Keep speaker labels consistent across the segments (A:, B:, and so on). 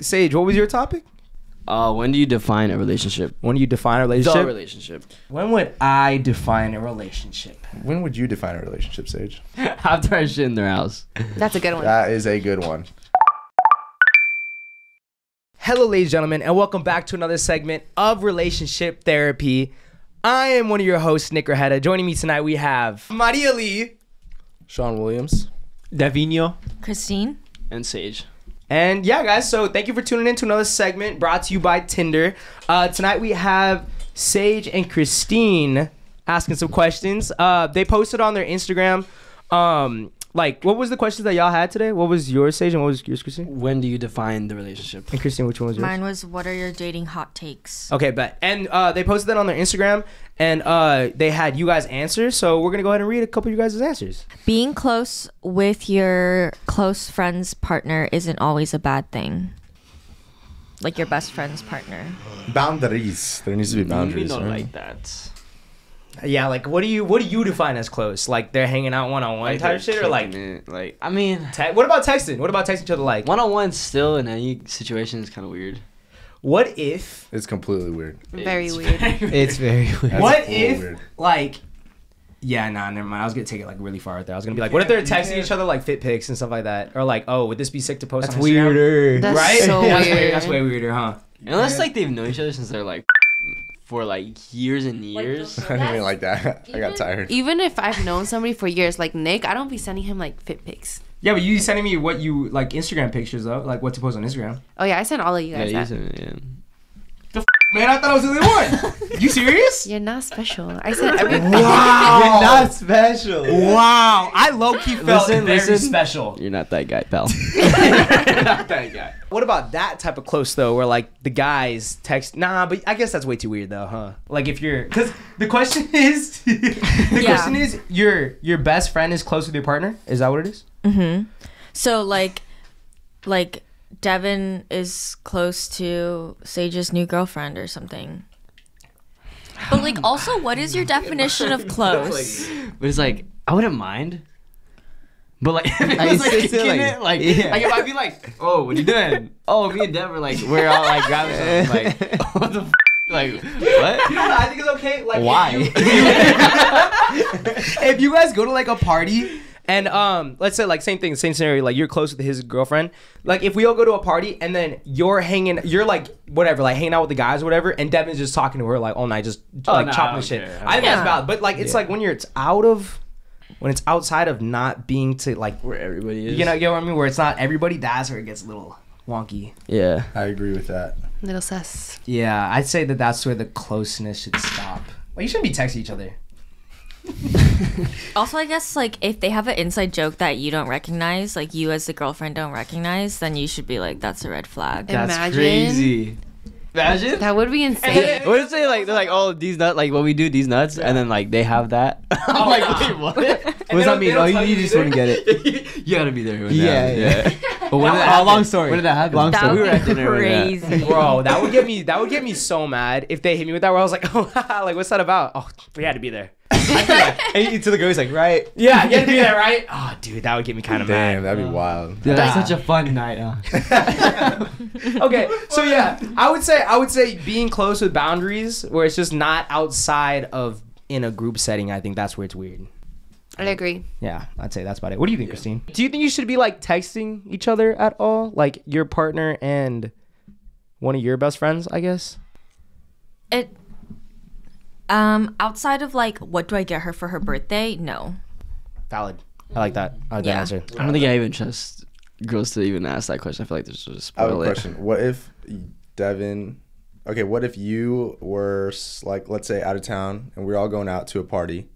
A: Sage, what was your topic?
B: When do you define a relationship?
A: When do you define a relationship?
B: The relationship.
A: When would I define a relationship?
C: When would you define a relationship, Sage?
B: After I shit in their house.
D: That's a good one.
C: That is a good one.
A: Hello, ladies and gentlemen, and welcome back to another segment of Relationship Therapy. I am one of your hosts, Nick Rajeda. Joining me tonight, we have Maria Lee,
C: Sean Williams,
E: Davino,
D: Christine,
B: And Sage.
A: and yeah, guys. So thank you for tuning in to another segment brought to you by Tinder. Tonight we have Sage and Christine asking some questions. They posted on their Instagram. What was the questions that y'all had today? What was yours, Sage, and what was yours, Christine?
B: When do you define the relationship?
A: And Christine, which one was yours?
D: mine was what are your dating hot takes?
A: Okay, bet. And they posted that on their Instagram, and they had you guys answer. So we're gonna go ahead and read a couple of you guys' answers.
D: Being close with your close friend's partner isn't always a bad thing. Like your best friend's partner.
C: boundaries. There needs to be boundaries.
B: We don't
C: right?
B: like that.
A: Yeah, like what do you define as close? Like they're hanging out one-on-one type shit, or like
B: I mean,
A: what about texting? What about texting each other like?
B: one-on-one still in any situation is kind of weird.
A: What if?
C: It's completely weird.
D: Very
B: It's
D: weird.
E: it's very weird.
C: That's
A: What
C: full
A: if
C: weird.
A: like? Yeah, nah, never mind. I was gonna take it like really far out there. I was gonna be like, what if they're texting each other like fit pics and stuff like that, or like, oh, would this be sick to post?
E: That's
A: on Instagram?
E: weirder.
D: That's
A: Right?
D: so
A: That's
D: weird.
A: That's way weirder, huh?
B: Unless like they've known each other since they're like for like years and years.
C: I didn't mean like that. I got tired.
F: Even if I've known somebody for years, like Nick, I don't be sending him like fit pics.
A: Yeah, but you sending me what you like Instagram pictures though, like what to post on Instagram.
F: Oh yeah, I sent all of you
B: Yeah,
F: guys
B: you
F: that.
B: said, yeah.
A: Man, I thought I was the only one. You serious?
F: You're not special. I sent everything.
A: Wow.
E: You're not special.
A: Wow, I low-key felt
B: Listen,
A: very
B: listen.
A: special.
B: You're not that guy, pal.
A: Not that guy. What about that type of close though, where like the guys text? Nah, but I guess that's way too weird though, huh? Like if you're, because the question is, question is, your best friend is close with your partner. Is that what it is?
D: Mm-hmm. So like Devin is close to Sage's new girlfriend or something. But like also, what is your definition of close?
B: But it's like I wouldn't mind. But like, if it
E: I
B: was like
E: still
B: kicking
E: like-
B: it, like,
E: yeah.
B: like if I'd be like, oh, what you doing? Oh, me and Dev are like, we're all like grabbing something. Like, what the like, what?
A: You know what I think is okay? Like
B: Why?
A: If you guys go to like a party and let's say like same thing, same scenario, like you're close with his girlfriend. Like if we all go to a party and then you're like whatever, like hanging out with the guys or whatever, and Devin's just talking to her like all night, just like
B: nah, I
A: chopping
B: don't
A: shit.
B: care.
A: I think that's
D: Yeah.
A: valid. But like it's like when it's outside of not being to like
B: Where everybody is.
A: you know what I mean, where it's not everybody, that's where it gets a little wonky.
B: Yeah.
C: I agree with that.
F: Little sus.
A: Yeah, I'd say that's where the closeness should stop. Like you shouldn't be texting each other.
D: Also, I guess like if they have an inside joke that you don't recognize, like you as the girlfriend don't recognize, then you should be like, that's a red flag.
B: That's
F: Imagine.
B: crazy. Imagine.
F: That would be insane.
B: What if they like they're like, oh, these nuts, like what we do, these nuts, and then like they have that. I'm like, wait, what?
E: What does that mean? Oh, you just wouldn't get it.
B: You gotta be there. When
E: Yeah,
B: that
E: yeah.
B: happens. But when did that happen?
E: long story.
B: When did that happen?
E: Long
D: That
E: story.
B: We
D: would
B: were
D: be
B: at dinner with that.
D: crazy.
A: Bro, that would get me so mad if they hit me with that. Where I was like, oh, like what's that about? Oh, we had to be there.
E: And to the girl, he's like, right?
A: Yeah, you had to be there, right? Oh, dude, that would get me kind of
C: Damn,
A: mad.
C: that'd be wild.
E: Yeah, that's
A: Nah.
E: such a fun night. Huh?
A: Okay, so yeah, I would say being close with boundaries, where it's just not outside of in a group setting. I think that's where it's weird.
F: I agree.
A: Yeah, I'd say that's about it. What do you think, Christine? Do you think you should be like texting each other at all, like your partner and one of your best friends? I guess.
D: It outside of like what do I get her for her birthday? No.
A: Valid. I like that. I like that
D: Yeah.
A: answer.
B: I don't think I even trust girls to even ask that question. I feel like there's just
C: I have a
B: spoil it.
C: question. What if Devin? Okay, what if you were like, let's say, out of town, and we're all going out to a party,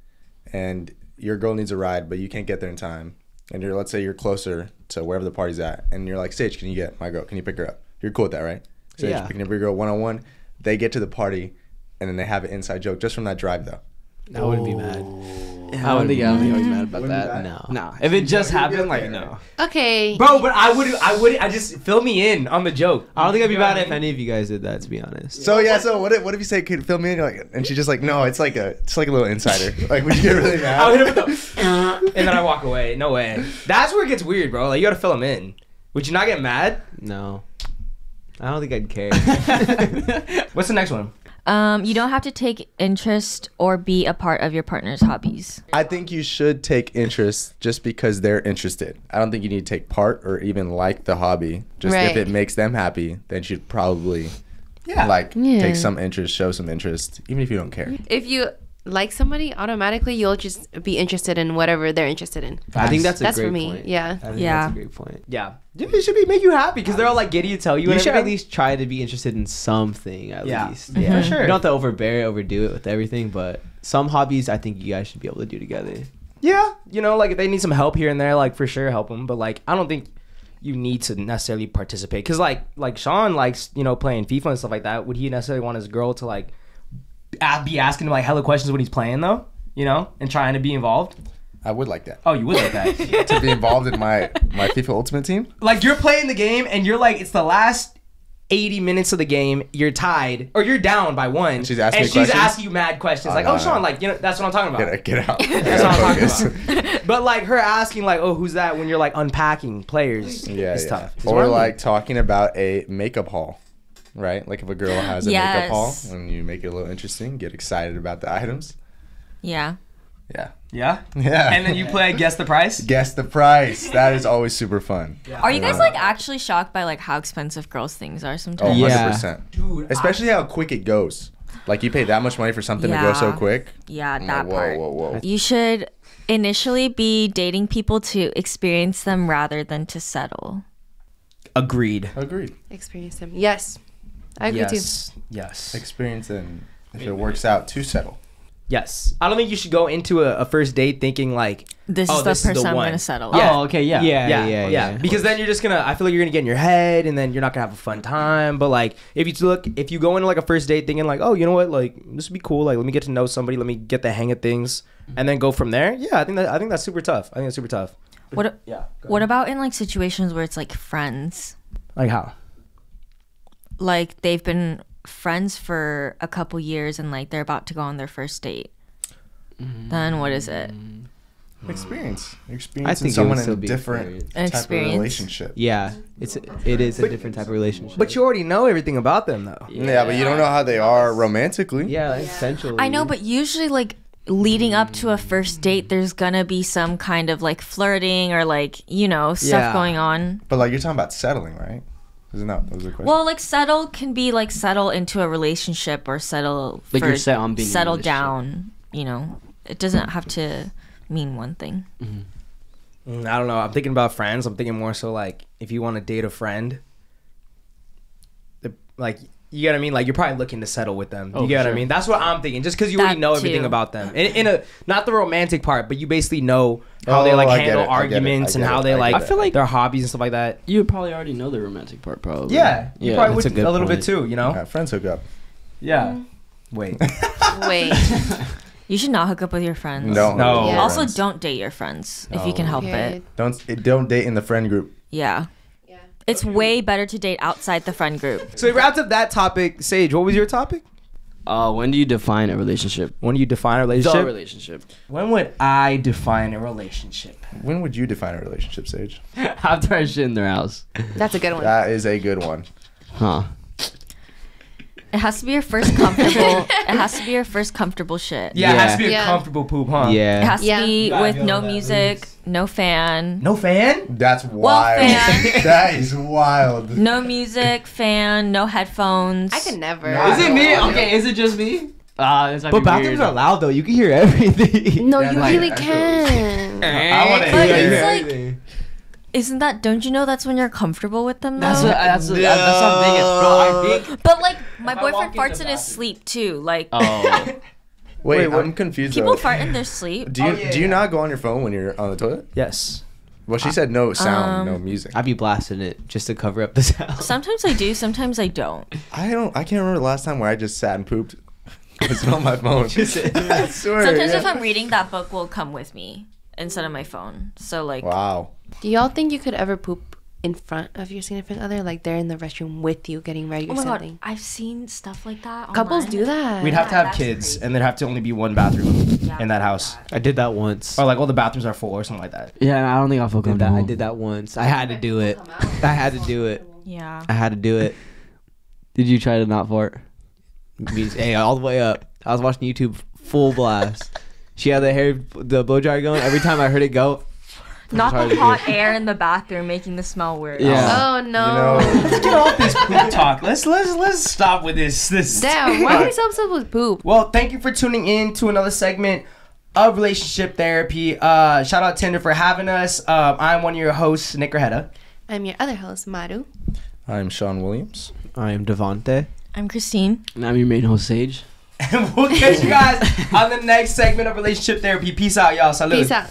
C: and your girl needs a ride, but you can't get there in time, and let's say you're closer to wherever the party's at, and you're like, Sage, can you get my girl? Can you pick her up? You're cool with that, right? Sage,
E: Yeah.
C: picking up your girl one-on-one. They get to the party, and then they have an inside joke just from that drive, though.
E: I wouldn't be mad.
B: I don't think I was mad about
C: Wouldn't be
B: that.
C: mad?
E: No.
B: No. If it just
C: You'd be
B: happened,
C: okay,
B: like no.
F: Okay.
A: Bro, but I would. I just fill me in on the joke.
E: I don't think I'd be
A: You know what
E: mad
A: I
E: if
A: mean?
E: any of you guys did that, to be honest.
C: So yeah, so what if you say, "Could fill me in?" You're like, and she's just like, "No, it's like a little insider." Like, would you get really mad?
A: I would hit him with the, and then I walk away. No way. That's where it gets weird, bro. Like you gotta fill him in. Would you not get mad?
E: No. I don't think I'd care.
A: What's the next one?
D: You don't have to take interest or be a part of your partner's hobbies.
C: I think you should take interest just because they're interested. I don't think you need to take part or even like the hobby. Just if
F: Right.
C: it makes them happy, then you should probably
F: Yeah.
C: take some interest, show some interest, even if you don't care.
F: If you like somebody, automatically you'll just be interested in whatever they're interested in.
E: I think that's a
F: That's
E: great
F: for me.
E: point.
F: Yeah.
E: I think
D: Yeah.
E: that's a great point.
A: Yeah. It should make you happy because they're all like giddy to tell you.
E: You
A: and
E: should at
A: everything.
E: least try to be interested in something at
A: Yeah.
E: least.
A: For sure.
E: You don't have to overdo it with everything, but some hobbies I think you guys should be able to do together.
A: Yeah, you know, like if they need some help here and there, like for sure help them. But like, I don't think you need to necessarily participate because like Sean likes, you know, playing FIFA and stuff like that. Would he necessarily want his girl to like be asking him like hella questions when he's playing though, you know, and trying to be involved?
C: I would like that.
A: Oh, you would like that.
C: To be involved in my FIFA Ultimate Team.
A: Like you're playing the game and you're like, it's the last 80 minutes of the game, you're tied or you're down by one.
C: She's asking me questions?
A: asking you mad questions.
C: Oh,
A: Like,
C: no,
A: oh, Sean,
C: no.
A: like, you know, that's what I'm talking about.
C: Get out.
A: That's what I'm
C: Focus.
A: talking about. But like her asking like, oh, who's that when you're like unpacking players is tough. It's
C: Or
A: what I mean.
C: like talking about a makeup haul, right? Like if a girl has a makeup haul
D: Yes.
C: and you make it a little interesting, get excited about the items.
D: Yeah.
C: Yeah.
A: Yeah?
C: Yeah.
A: And then you play Guess the Price?
C: Guess the price. That is always super fun.
D: Are you guys like actually shocked by like how expensive girls' things are
C: Oh,
D: sometimes?
C: 100%.
A: Dude,
C: Especially how quick it goes. Like you pay that much money for something to go so
D: Yeah.
C: quick.
D: Yeah,
C: I'm
D: that
C: like,
D: part.
C: Whoa.
D: You should initially be dating people to experience them rather than to settle.
A: Agreed.
C: Agreed.
F: Experience them. Yes. I agree
A: Yes.
C: Experience and if it works out, to settle.
A: Yes. I don't think you should go into a first date thinking like,
D: This
A: oh,
D: is the
A: this is the
D: person I'm
A: one.
D: gonna settle.
A: Yeah.
B: Oh, okay, yeah.
A: yeah. Because then you're just gonna, I feel like you're gonna get in your head and then you're not gonna have a fun time. But like, if you go into like a first date thinking like, oh, you know what, like this would be cool. Like, let me get to know somebody. Let me get the hang of things, and then go from there. Yeah, I think that's super tough. I think it's super tough.
D: What
A: Yeah.
D: What about in like situations where it's like friends?
A: Like how?
D: Like they've been friends for a couple years and like they're about to go on their first date. Then what is it?
C: Experience.
E: I
C: Experience
E: think
C: in someone
E: it would still
C: in a
E: be
C: different
E: experience.
C: type
D: Experience.
C: of relationship.
E: Yeah, it is a different type of relationship.
A: But you already know everything about them though.
C: Yeah, but you don't know how they are romantically.
E: yeah, essentially.
D: I know, but usually like leading up to a first date, there's gonna be some kind of like flirting or like, you know, stuff
A: Yeah.
D: going on.
C: But like you're talking about settling, right? Isn't that was the question?
D: Well, like settle can be like settle into a relationship or settle
B: Like
D: for
B: you're set on being in a
D: settle
B: relationship.
D: down. You know, it doesn't have to mean one thing.
A: I don't know. I'm thinking about friends. I'm thinking more so like if you want to date a friend, like you get what I mean. Like you're probably looking to settle with them.
B: Oh,
A: You get
B: for
A: what I
B: sure.
A: mean? That's what I'm thinking. Just because you already
D: That
A: know everything
D: too.
A: about them, in a not the romantic part, but you basically know how they like
C: I get
A: handle
C: it, I get it,
A: arguments
C: I
A: and
C: get
A: how
C: it,
A: they
C: I get
A: like
C: it.
B: I feel like-
A: their hobbies and stuff like that.
B: You would probably already know the romantic part, probably.
A: Yeah, you probably
E: that's
A: would
E: a good
A: a little bit
E: point.
A: too. You know?
C: Yeah, friends hook up.
A: Yeah. Wait.
F: Wait.
D: You should not hook up with your friends.
C: No.
A: No.
F: Yeah.
D: Also,
C: friends.
D: don't date your friends if you can
C: No.
D: help
F: Period.
D: it.
C: Don't date in the friend group.
D: Yeah.
F: Yeah.
D: It's way better to date outside the friend group.
A: So we wrapped up that topic. Sage, what was your topic?
B: When do you define a relationship?
A: When do you define a
B: The
A: relationship?
B: relationship.
A: When would I define a relationship?
C: When would you define a relationship, Sage?
B: After I shit in their house.
F: That's a good one.
C: That is a good one.
B: Huh.
D: It has to be your first comfortable. It has to be your first comfortable shit.
A: Yeah, it has to be a
F: Yeah.
A: comfortable poop, huh?
D: It
E: Yeah.
D: has to
F: Yeah.
D: be
A: gotta
D: with
A: feel
D: no
A: that,
D: music, no fan,
A: No fan?
C: That's wild.
D: fan.
C: That is wild.
D: no music, fan, no headphones.
F: I could never.
C: No.
B: Is it me? Okay, is it just me? This might
E: But
B: be
E: bathrooms
B: weird.
E: are loud though. You can hear everything.
F: No,
C: Yeah,
F: you
C: like,
F: really
C: echoes.
F: can.
A: I want to
D: But
A: hear
D: it's
A: it.
D: like, isn't that? Don't you know that's when you're comfortable with them though?
B: That's what I'm thinking. Bro, I think.
D: But like, my
A: If I
D: boyfriend
A: walk in
D: farts
A: the
D: in his
A: bathroom-
D: sleep too. Like,
B: Oh.
C: Wait,
A: what-
C: I'm confused.
D: people
C: though.
D: fart in their sleep.
C: Do you
A: Oh, yeah,
C: do you
A: yeah.
C: not go on your phone when you're on the toilet?
A: Yes.
C: Well, she said no sound, no music.
E: I'd be blasting it just to cover up the sound.
D: Sometimes I do. Sometimes I don't.
C: I can't remember the last time where I just sat and pooped. It's on my phone. I swear.
D: Sometimes
C: yeah.
D: if I'm reading, that book will come with me instead of my phone. So like,
C: Wow.
F: Do y'all think you could ever poop in front of your significant other? Like they're in the restroom with you getting ready
D: oh
F: or
D: my
F: something?
D: god, I've seen stuff like that.
F: Couples
D: online.
F: do that.
A: We'd have to have
D: that's
A: kids,
D: crazy.
A: and there'd have to only be one bathroom
D: Yeah,
A: in that
D: I
A: house.
D: did
E: I did that once.
A: Or like all the bathrooms are full or something like that.
B: Yeah, I don't think I'll feel
E: I did that.
B: comfortable.
E: I did that once. I had to do it. I had to do it.
D: Yeah.
E: I had to do it.
B: Did you try to not fart?
E: Hey, all the way up. I was watching YouTube full blast. She had the blow dryer going. Every time I heard it go,
D: Not
E: hard
D: the
E: to
D: hot air in the bathroom making the smell weird.
B: Yeah.
F: Oh no.
A: Let's get off this poop talk. Let's stop with this.
F: Damn, why are you so obsessed with poop?
A: Well, thank you for tuning in to another segment of Relationship Therapy. Shout out Tinder for having us. I'm one of your hosts, Nick Rajeda.
F: I'm your other host, Maru.
C: I'm Sean Williams.
E: I am Devonte.
D: I'm Christine.
B: And I'm your main host, Sage.
A: And we'll catch you guys on the next segment of Relationship Therapy. Peace out, y'all. Salud.
F: Peace out.